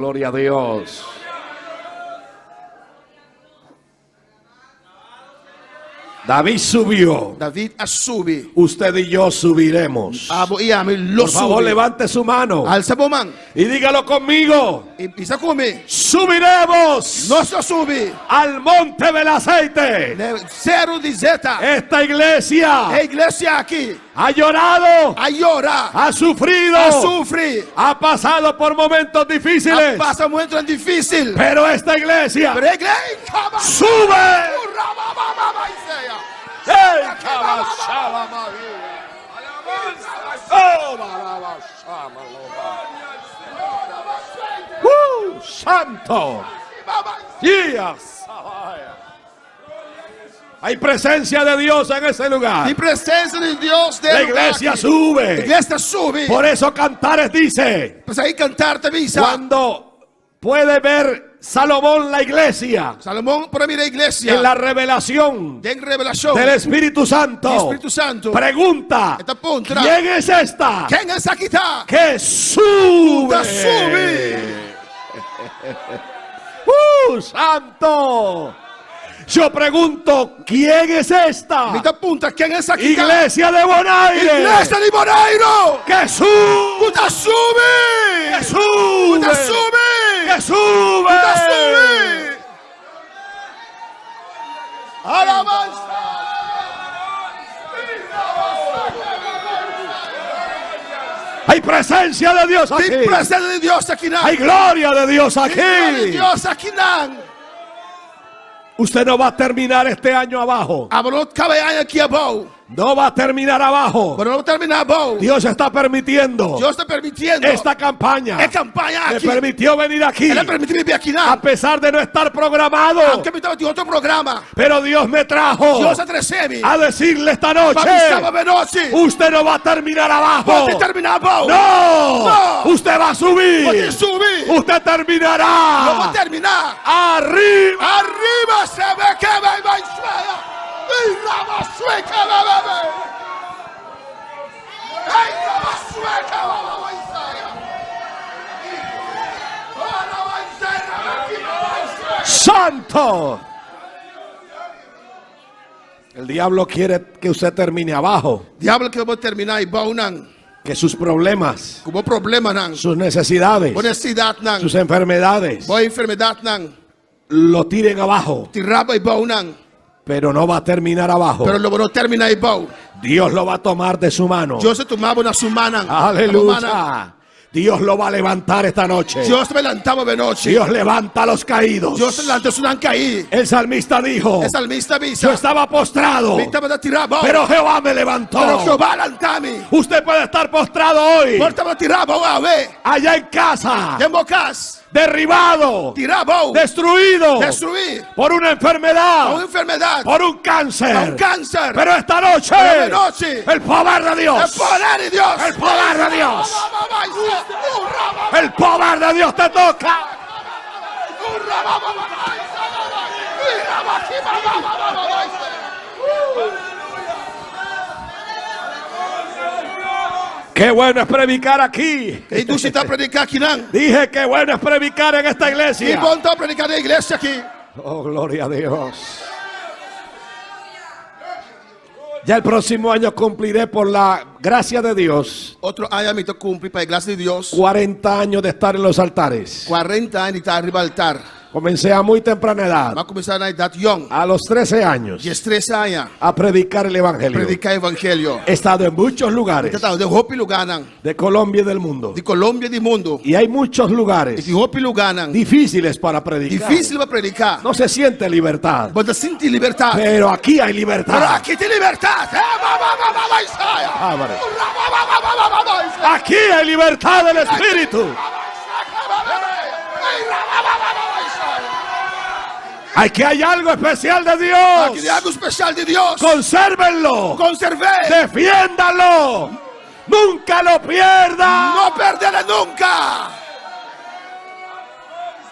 Gloria a Dios. David subió. David assubi. Usted y yo subiremos. Por favor, levante su mano Alza a mão y dígalo conmigo. e pisa comigo. Subiremos Nós só subir. al monte del aceite. Zero de zeta. Esta iglesia A igreja aqui ha llorado, a llorar, ha sufrido, a sofrer, ha pasado por momentos difíciles, passa muito difícil. pero esta iglesia Pero a igreja sube. ¡Ey, ¡Santo! ¡Días! Hay presencia de Dios en ese lugar. Tem presença de Deus dentro. La iglesia sube. A igreja sube. Por eso Cantares dice, Para aí cantar também, sabe? cuando puede ver Salomón la iglesia Salomão para mim a igreja. en la revelación Tem revelação. del Espíritu Santo, Espírito Santo. pregunta, Esta ponta. ¿quién es esta Quem é essa que está? que sube? Sube. ¡Santo! Yo pregunto, ¿quién es esta Me apunta, quem é essa que está? iglesia de Bonaire Igreja de Bonaire. que sube? Puta sube. ¡Que sube! Puta sube. ¡Que sube! Puta sube. Alabanza. Hay presencia de Dios aquí. Tem presença de Deus aqui não. Hay gloria de Dios Tem glória de aquí. Deus aqui não. Usted no va a terminar este año abajo. A não caminhar aqui é bom. No va a terminar abajo. Para não terminar bom. Dios está permitiendo Deus está permitindo. esta campaña. É campanha Me aqui. permitió venir aquí. Ela permitiu vir aqui não. A pesar de no estar programado. Aunque me estava de outro programa. Pero Dios me trajo Deus atreceu-me. a decirle esta noche. Para me estava de noite. Usted no va a terminar abajo. Pode terminar bom. No. No. Usted va a subir. Pode subir. Usted terminará Não vou terminar. arriba. Arriba se vê que vai mais sueia. E rama sueca vai vai. Ei, rama sueca vai vai saia. Ora vai ser Santo. El diablo quiere que usted termine abajo. Diabo que eu vou terminar e bom não. Que sus problemas, Com bom problema não. sus necesidades, Boa necessidade não. sus enfermedades Boa enfermidade não. lo tiren abajo. Tiraba e bom não. Pero no va a terminar abajo. Pero não vou terminar e bom. Dios lo va a tomar de su mano. Deus se tomava na sua mão. Aleluya. Dios lo va a levantar esta noche. Deus me levantava de noite. Dios levanta a los caídos. Deus se levanta su não cair. El salmista dijo, O salmista yo avisa. estava postrado, Me estava de tirar bom. pero Jehová me levantó. Pero Jeová levantava-me. Usted puede estar postrado hoy, Por estava de tirar bom a ver. allá en casa, Em bocas. derribado, Tirar bom. destruido Destruir. por una A enfermedad, uma enfermidade. por un A cáncer. câncer. Pero esta noche, Pero de noche. el poder de É Dios, poder de Deus. el poder de Dios, el poder de Dios te toca. Qué bueno es predicar aquí. E tu está predicar aqui não? Dije que bueno es predicar en esta Que iglesia. bom está predicar na igreja aqui. Oh, gloria a Dios. Ya el próximo año cumpliré, por la gracia de Dios, Outro ano me cumpre para a graça de Deus. 40 años de estar en los altares. 40 anos de estar arriba do altar. Comencé a muy temprana edad, Vai começar na idade young. a los 13 años, 13 anos. a predicar el evangelio. Predicar evangelho. He estado en muchos lugares Então, de roupa lugar não. de Colombia y del mundo. De Colômbia e do mundo. Y hay muchos E lugares de roupa lugar não. difíciles para predicar. Difícil para predicar. No se siente libertad. Você sente liberdade. Pero aquí hay Pero libertad. aqui tem liberdade. Vai saia. Ábrale. Aquí hay libertad del Espíritu. Aquí hay algo especial de Aqui Dios. tem algo especial de Deus. Consérvenlo. Conservei. Defiéndalo. Nunca lo pierda. Não perderá nunca.